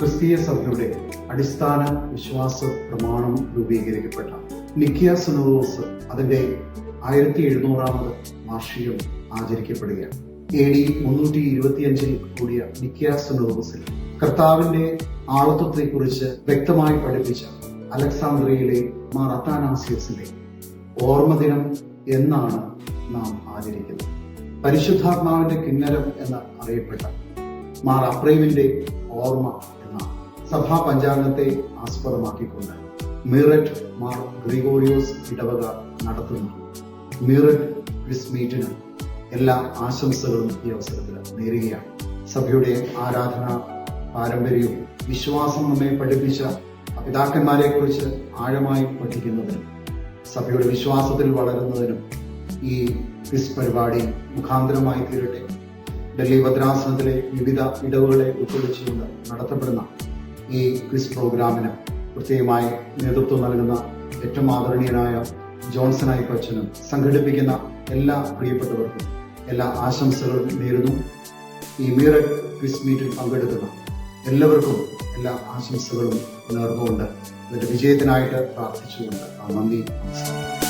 ക്രിസ്തീയ സഭയുടെ അടിസ്ഥാന വിശ്വാസ പ്രമാണം രൂപീകരിക്കപ്പെട്ട നിക്കിയ സിനോദോസ് അതിന്റെ 1700ാമത് വാർഷികം ആചരിക്കപ്പെടുകയാണ്. AD 325 കൂടിയ നിക്കിയ സിനോദോസിൽ കർത്താവിന്റെ ആളത്വത്തെക്കുറിച്ച് വ്യക്തമായി പഠിപ്പിച്ച അലക്സാന്ദ്രിയയിലെ മാർ അത്താനാസിയസിന്റെ ഓർമ്മദിനം എന്നാണ് നാം ആചരിക്കുന്നത്. പരിശുദ്ധാത്മാവിന്റെ കിന്നരം എന്ന് അറിയപ്പെട്ട മാർ അപ്രൈമിന്റെ ഓർമ്മ എന്ന സഭാ പഞ്ചാംഗത്തെ ആസ്പദമാക്കിക്കൊണ്ട് മീററ്റ് മാർ ഗ്രിഗോറിയോസ് ഇടവക നടത്തുന്ന മീററ്റ് ക്വിസ് മീറ്റിന് എല്ലാ ആശംസകളും ഈ അവസരത്തിൽ നേരുകയാണ്. സഭയുടെ ആരാധന പാരമ്പര്യവും വിശ്വാസം നമ്മെ പഠിപ്പിച്ച പിതാക്കന്മാരെ കുറിച്ച് ആഴമായി പഠിക്കുന്നതിനും സഭയുടെ വിശ്വാസത്തിൽ വളരുന്നതിനും ഈ ക്വിസ് പരിപാടി മുഖാന്തരമായി തീരട്ടെ. ഡൽഹി ഭദ്രാസനത്തിലെ വിവിധ ഇടവുകളെ ഉൾക്കൊള്ളിച്ചുകൊണ്ട് നടത്തപ്പെടുന്ന ഈ ക്വിസ് പ്രോഗ്രാമിന് പ്രത്യേകമായി നേതൃത്വം നൽകുന്ന ഏറ്റവും ആദരണീയനായ ജോൺസൺ അയ്യപ്പച്ചനും സംഘടിപ്പിക്കുന്ന എല്ലാ പ്രിയപ്പെട്ടവർക്കും എല്ലാ ആശംസകളും നേരുന്നു. ഈ മീററ്റ് ക്വിസ് മീറ്റിൽ പങ്കെടുക്കുന്ന എല്ലാവർക്കും എല്ലാ ആശംസകളും നേർന്നുകൊണ്ട് ഇതിന്റെ വിജയത്തിനായിട്ട് പ്രാർത്ഥിച്ചുകൊണ്ട് നന്ദി, നമസ്കാരം.